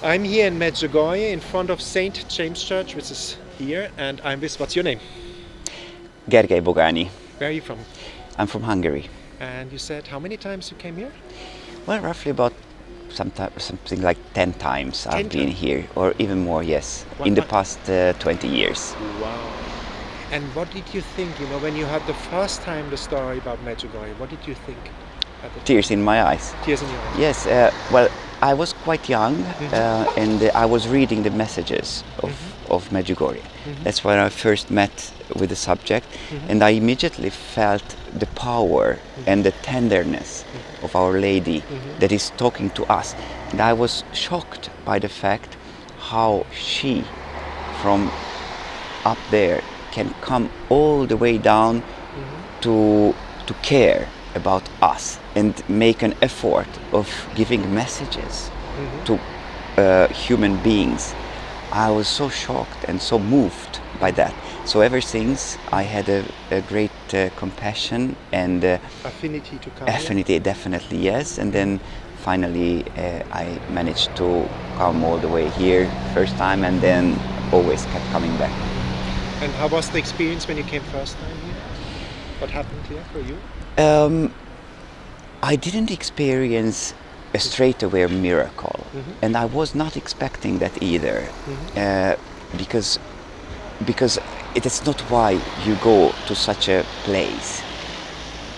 I'm here in Medjugorje in front of St. James Church, which is here, and I'm with, what's your name? Gergely Bogányi. Where are you from? I'm from Hungary. And you said how many times you came here? Well, roughly about something like 10 times 10 I've been times? here, or even more, yes, What- in the what- past 20 years. Wow. And what did you think, when you heard the first time the story about Medjugorje, what did you think at the time? Tears in my eyes. Tears in your eyes. Yes, well, I was quite young and I was reading the messages of Medjugorje. That's when I first met with the subject, and I immediately felt the power and the tenderness of Our Lady that is talking to us. And I was shocked by the fact how she, from up there, can come all the way down to care about us and make an effort of giving messages to human beings. I was so shocked and so moved by that. So ever since I had a great compassion and Affinity to come here? affinity, definitely yes. And then finally I managed to come all the way here first time, and then always kept coming back. And how was the experience when you came first time here? What happened here for you? I didn't experience a straightaway miracle, and I was not expecting that either, because it is not why you go to such a place.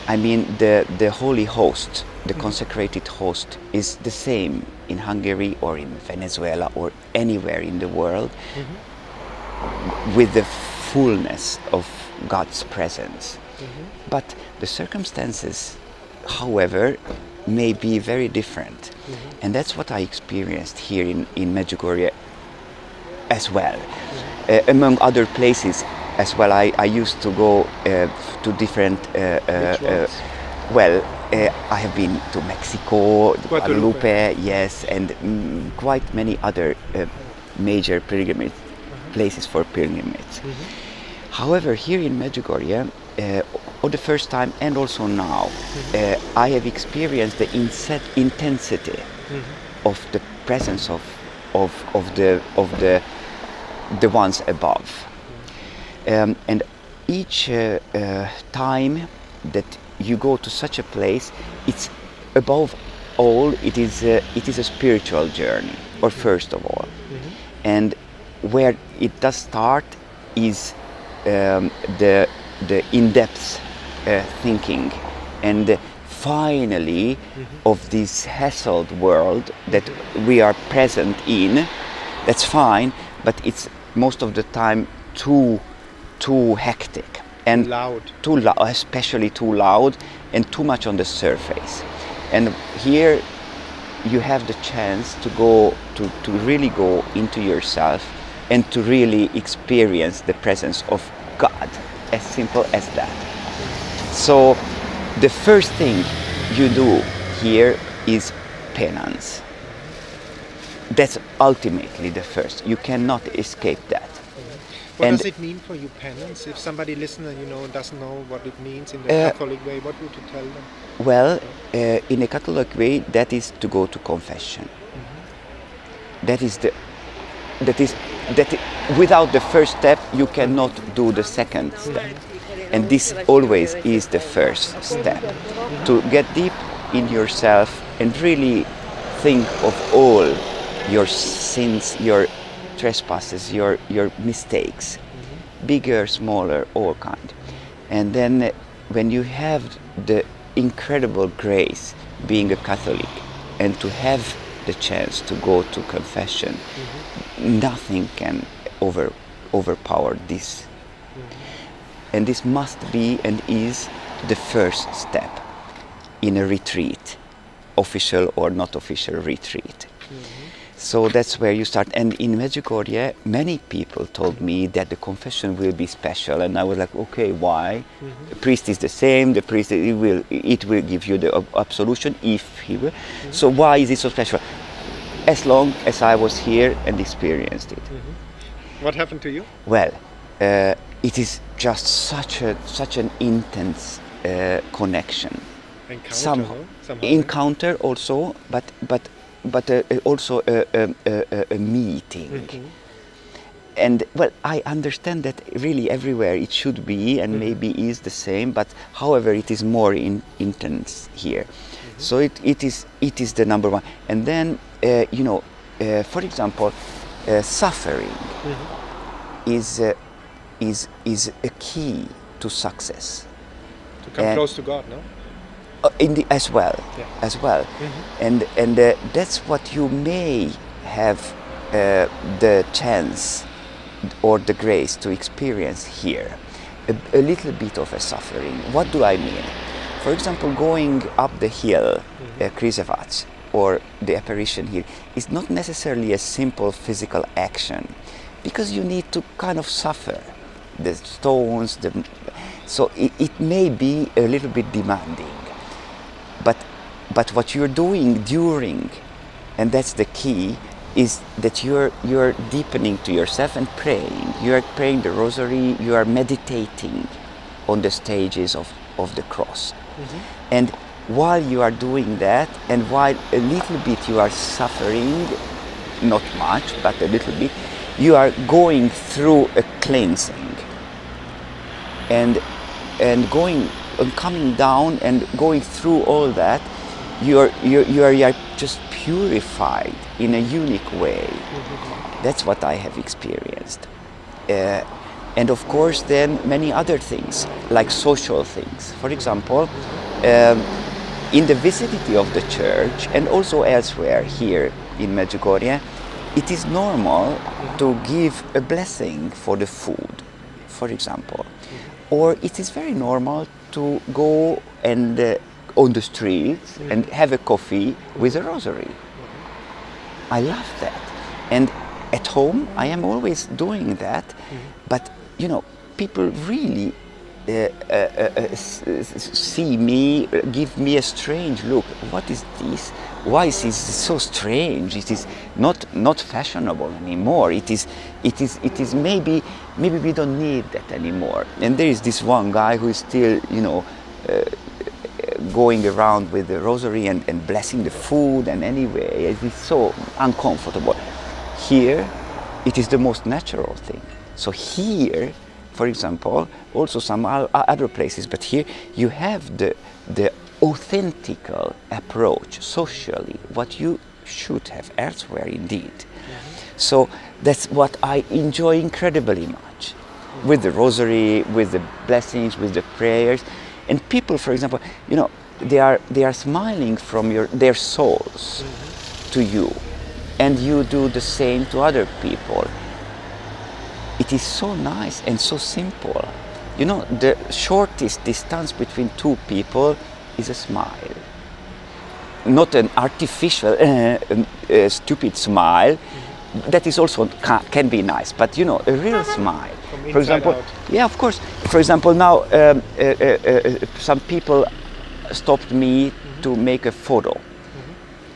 I mean, the holy host, the consecrated host, is the same in Hungary or in Venezuela or anywhere in the world, with the fullness of God's presence. But the circumstances, however, may be very different. And that's what I experienced here in Medjugorje as well. Among other places as well, I used to go to different, I have been to Mexico, Guadalupe, yes, and quite many other major pilgrimage places for pilgrimage. However, here in Medjugorje, for the first time and also now, I have experienced the intensity of the presence of the ones above. And each time that you go to such a place, it's above all, it is a spiritual journey, or first of all. And where it does start is the in-depth thinking, and finally of this hassled world that we are present in. That's fine, but it's most of the time too hectic and too loud, especially too loud and too much on the surface. And here you have the chance to go to really go into yourself and to really experience the presence of God, as simple as that. So the first thing you do here is penance. That's ultimately the first. You cannot escape that. What does it mean for you, penance? If somebody listening, doesn't know what it means in the Catholic way, what would you tell them? Well, in a Catholic way, that is to go to confession. That without the first step, you cannot do the second step. And this always is the first step. To get deep in yourself and really think of all your sins, your trespasses, your mistakes, bigger, smaller, all kind. And then when you have the incredible grace being a Catholic and to have the chance to go to confession, nothing can overpower this. And this must be and is the first step in a retreat, official or not official retreat. So that's where you start. And in Medjugorje, many people told me that the confession will be special, and I was like, okay, why? The priest is the same. The priest it will give you the absolution if he will. So why is it so special? As long as I was here and experienced it. What happened to you? Well, it is just such an intense connection. Encounter also, but also a meeting. And well, I understand that really everywhere it should be, and maybe is the same, but however it is more intense here. So it is the number one. And then for example, suffering is a key to success. To come close to God, no? As well. And that's what you may have the chance or the grace to experience here, a little bit of a suffering. What do I mean? For example, going up the hill, Križevac, or the Apparition Hill, is not necessarily a simple physical action, because you need to kind of suffer the stones, so it may be a little bit demanding. But what you're doing during, and that's the key, is that you're deepening to yourself and praying. You are praying the Rosary. You are meditating on the stages of the cross. And while you are doing that, and while a little bit you are suffering, not much, but a little bit, you are going through a cleansing. And going and coming down and going through all that, you are just purified in a unique way. That's what I have experienced. And of course then many other things, like social things. For example, in the vicinity of the church and also elsewhere here in Medjugorje, it is normal to give a blessing for the food, for example. Or it is very normal to go and on the streets and have a coffee with a rosary. I love that. And at home I am always doing that, but people really see me, give me a strange look. What is this? Why is this so strange? It is not fashionable anymore. It is maybe we don't need that anymore. And there is this one guy who is still going around with the rosary and blessing the food, and anyway it is so uncomfortable. Here it is the most natural thing. So here, for example, also some other places, but here you have the authentical approach socially, what you should have elsewhere indeed. So that's what I enjoy incredibly much, with the rosary, with the blessings, with the prayers. And people, for example, they are smiling from their souls to you, and you do the same to other people. It is so nice and so simple. The shortest distance between two people is a smile. Not an artificial, stupid smile. That is also can be nice, but a real smile. For example, yeah, of course. For example, now some people stopped me to make a photo.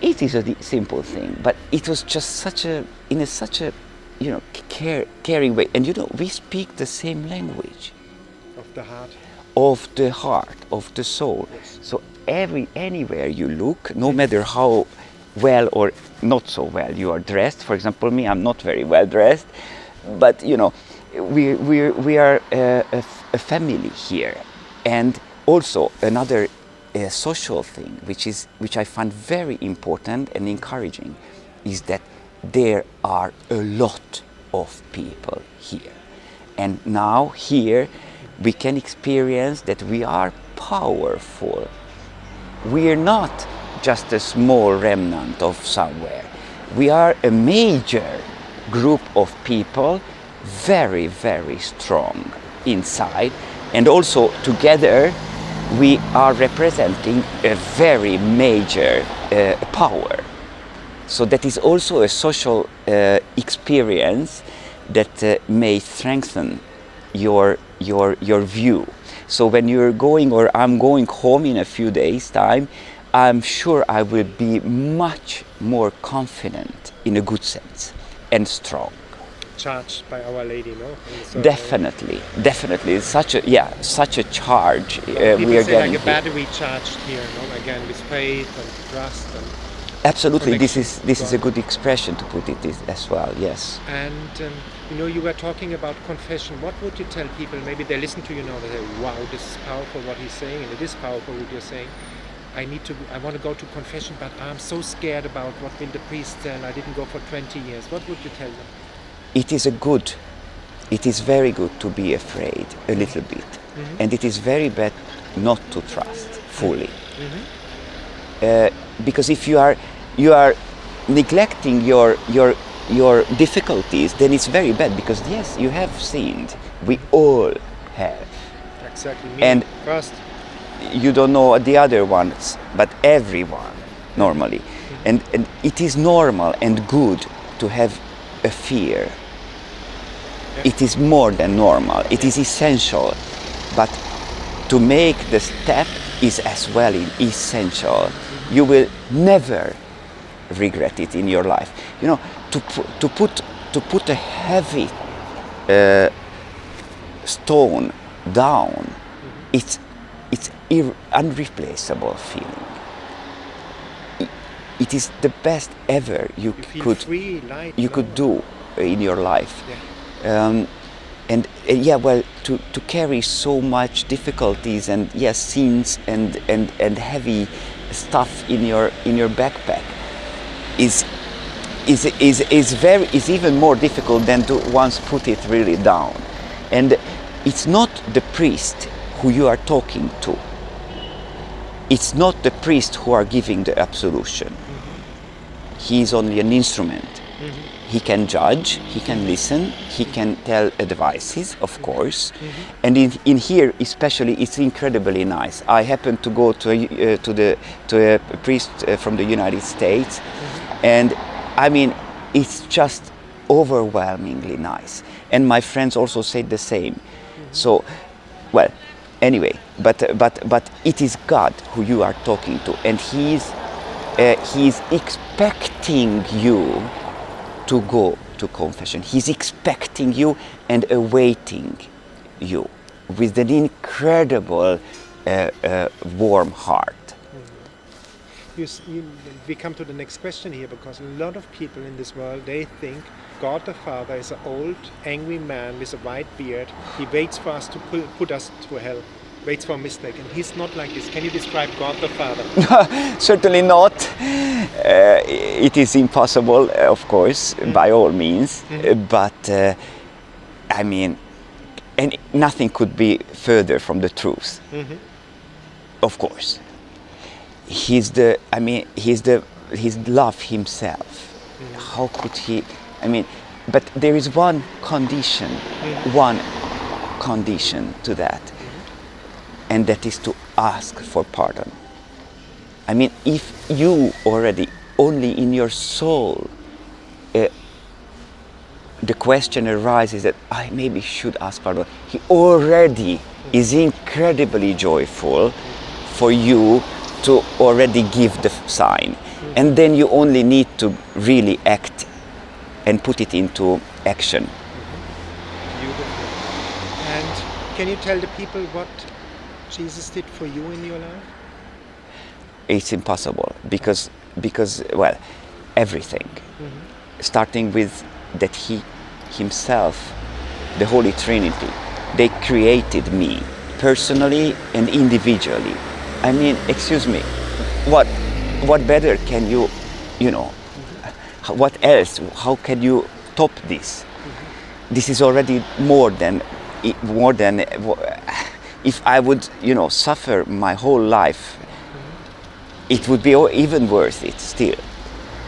It is a simple thing, but it was just such a caring way. And we speak the same language. Of the heart, of the soul. Yes. So anywhere you look, no matter how well or not so well you are dressed. For example, me, I'm not very well dressed, but we are a family here. And also another social thing, which I find very important and encouraging, is that there are a lot of people here. And now here we can experience that we are powerful. We are not just a small remnant of somewhere. We are a major group of people, very, very strong inside, and also together we are representing a very major power. So that is also a social experience that may strengthen your view. So when you're going, or I'm going home in a few days' time, I'm sure I will be much more confident in a good sense and strong. Charged by Our Lady, no? Definitely. It's such a charge. We are getting like a battery charged here, no? Again, with faith and trust. Absolutely, this connection is to a God. good expression to put it as well. Yes. And you know, you were talking about confession. What would you tell people? Maybe they listen to you now. They say, "Wow, this is powerful what he's saying, and it is powerful what you're saying. I want to go to confession, but I'm so scared about what will the priest tell. I didn't go for 20 years." What would you tell them? It is very good to be afraid a little bit, and it is very bad not to trust fully. Because if you are neglecting your difficulties, then it's very bad. Because yes, you have sinned. We all have. Exactly. Me And first. you don't know the other ones, but everyone normally. And it is normal and good to have a fear. It is more than normal. It is essential. But to make the step is as well essential. You will never regret it in your life. You know, to put a heavy stone down, it's unreplaceable feeling. It is the best ever you feel could free, light, you could do in your life. Yeah. And yeah, well, to carry so much difficulties and yes, sins and heavy stuff in your backpack is even more difficult than to once put it really down. And it's not the priest who you are talking to. It's not the priest who are giving the absolution. He is only an instrument. He can judge, he can listen, he can tell advices, of course. And in here, especially, it's incredibly nice. I happened to go to a priest from the United States, and I mean, it's just overwhelmingly nice. And my friends also said the same. So, well, anyway, but it is God who you are talking to, and He is expecting you to go to confession. He's expecting you and awaiting you with an incredible warm heart. We come to the next question here, because a lot of people in this world, they think God the Father is an old, angry man with a white beard. He waits for us to put us to hell, waits for a mistake, and he's not like this. Can you describe God the Father? Certainly not. It is impossible, of course, by all means. But I mean, and nothing could be further from the truth. Of course, he's love himself. How could he? I mean, but there is one condition to that. And that is to ask for pardon. I mean, if you already, only in your soul, the question arises that I maybe should ask pardon, he already is incredibly joyful for you to already give the sign. And then you only need to really act and put it into action. Beautiful. And can you tell the people what Jesus did for you in your life? It's impossible because well, everything, starting with that He Himself, the Holy Trinity, they created me personally and individually. I mean, excuse me, what better can you know? What else? How can you top this? This is already more than. If I would, suffer my whole life, it would be even worth it still.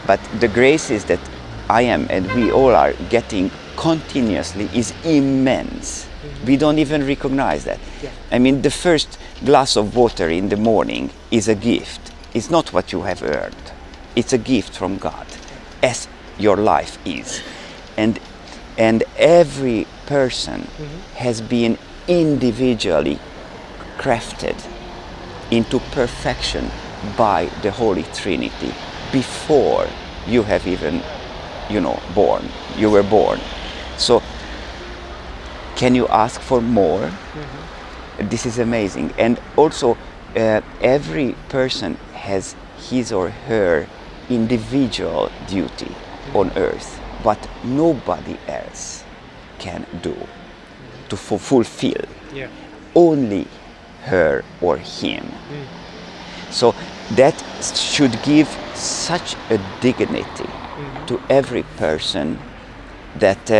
But the graces that I am and we all are getting continuously is immense. We don't even recognize that. Yeah. I mean, the first glass of water in the morning is a gift. It's not what you have earned. It's a gift from God, as your life is. And every person has been individually crafted into perfection by the Holy Trinity before you have even, born. You were born. So, can you ask for more? This is amazing. And also, every person has his or her individual duty on earth, what nobody else can do to fulfill. Yeah. Only her or him. So that should give such a dignity to every person that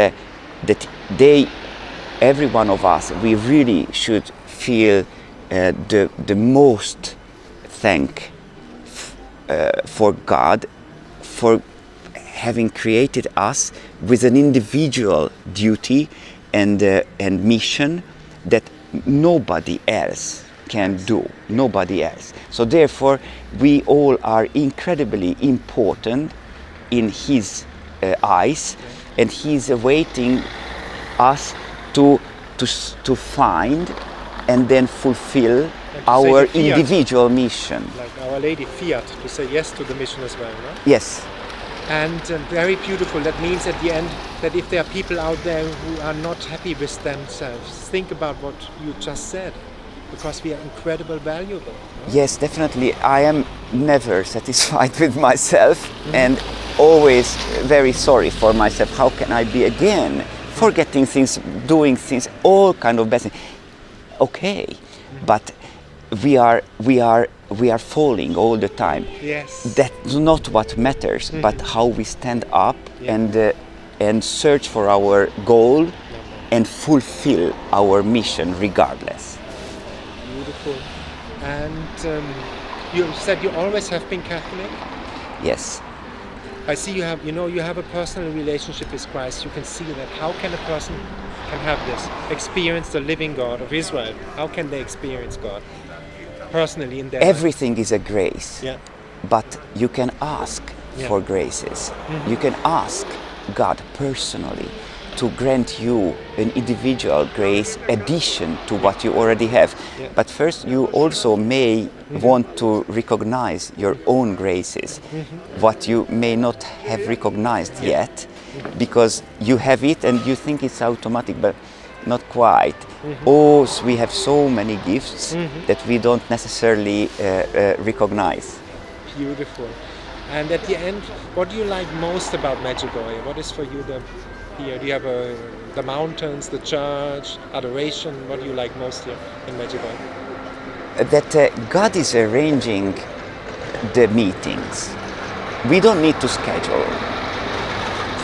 every one of us, we really should feel the most thank for God for having created us with an individual duty and mission that nobody else can do, nobody else. So therefore, we all are incredibly important in His eyes, and He's awaiting us to find and then fulfill our individual mission. Like Our Lady fiat, to say yes to the mission as well, no? Yes. And very beautiful. That means at the end that if there are people out there who are not happy with themselves, think about what you just said, because we are incredibly valuable. No? Yes, definitely. I am never satisfied with myself and always very sorry for myself. How can I be again forgetting things, doing things, all kind of bad things? Okay, but we are falling all the time. Yes. That's not what matters, but how we stand up and search for our goal and fulfill our mission regardless. Beautiful. And you said you always have been Catholic? Yes. I see you have a personal relationship with Christ. You can see that. How can a person can have this, experience the living God of Israel? How can they experience God personally in their Everything is a grace. Yeah. But you can ask for graces. You can ask God personally to grant you an individual grace addition to what you already have. Yeah. But first you also may want to recognize your own graces, what you may not have recognized yet, because you have it and you think it's automatic, but not quite. Oh, we have so many gifts that we don't necessarily recognize. Beautiful. And at the end, what do you like most about Medjugorje? What is for you here? Do you have the mountains, the church, adoration? What do you like most here in Medjugorje? That God is arranging the meetings. We don't need to schedule.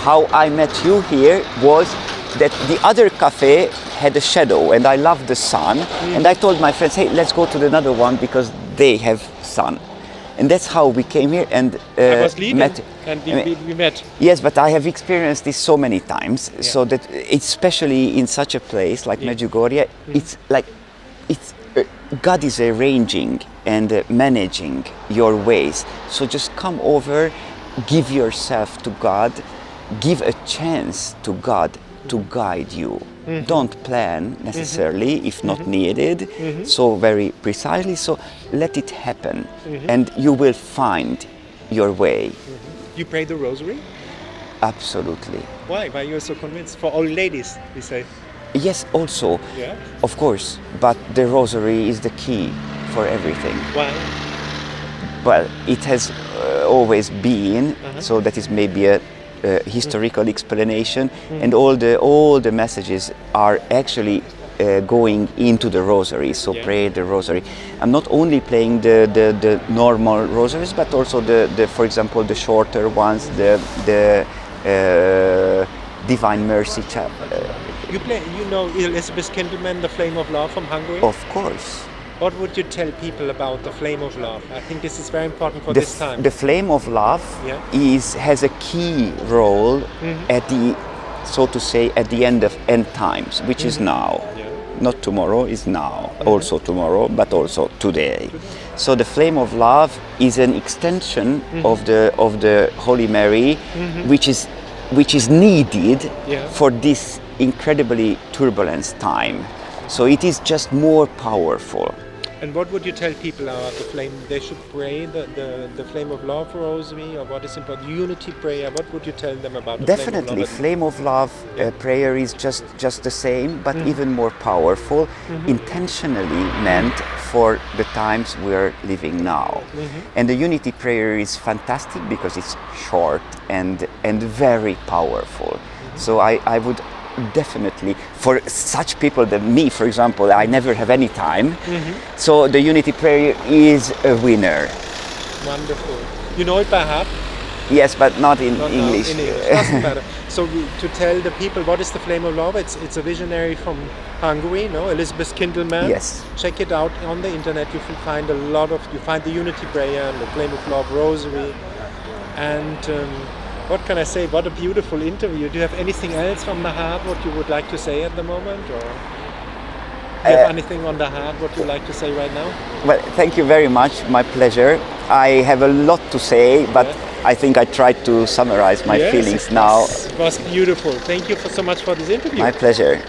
How I met you here was that the other cafe had a shadow and I loved the sun, and I told my friends, hey, let's go to another one because they have sun. And that's how we came here and I was leaving met. and we met. Yes, but I have experienced this so many times, so that especially in such a place like Medjugorje, it's like God is arranging and managing your ways. So just come over, give yourself to God, give a chance to God to guide you. Don't plan necessarily if not needed, so very precisely, so let it happen and you will find your way. You pray the Rosary? Absolutely. Why? Why you're so convinced? For old ladies, we say. Yes, also, Yeah. of course, but the Rosary is the key for everything. Why? Well, it has always been, so that is maybe a historical explanation, and all the messages are actually going into the Rosary. So pray the Rosary. I'm not only playing the normal Rosaries, but also the for example the shorter ones, the Divine Mercy Chapel. You play, Elizabeth Kindelman, The Flame of Love from Hungary? Of course. What would you tell people about The Flame of Love? I think this is very important for this time. The Flame of Love has a key role at the, so to say, at the end of end times, which is now. Yeah. Not tomorrow, is now. Also tomorrow, but also today. So the Flame of Love is an extension of the Holy Mary, which is needed for this incredibly turbulent time. So it is just more powerful. And what would you tell people about the flame? They should pray the Flame of Love Rosary, or what is important? Unity prayer. What would you tell them about the Definitely, Flame of Flame Love? of Love prayer is just the same, but even more powerful, intentionally meant for the times we're living now. And the unity prayer is fantastic because it's short and very powerful. So I would definitely, for such people that me, for example, I never have any time. So the unity prayer is a winner. Wonderful. You know it by heart? Yes, but not in Not English. In English, doesn't matter. So to tell the people what is the Flame of Love, it's a visionary from Hungary, no? Elizabeth Kindelman. Yes. Check it out on the internet. You will find you find the Unity Prayer and the Flame of Love Rosary. And what can I say? What a beautiful interview. Do you have anything else from the heart what you would like to say at the moment? Or do you have anything on the heart what you like to say right now? Well, thank you very much. My pleasure. I have a lot to say, but I think I tried to summarize my feelings now. It was beautiful. Thank you so much for this interview. My pleasure.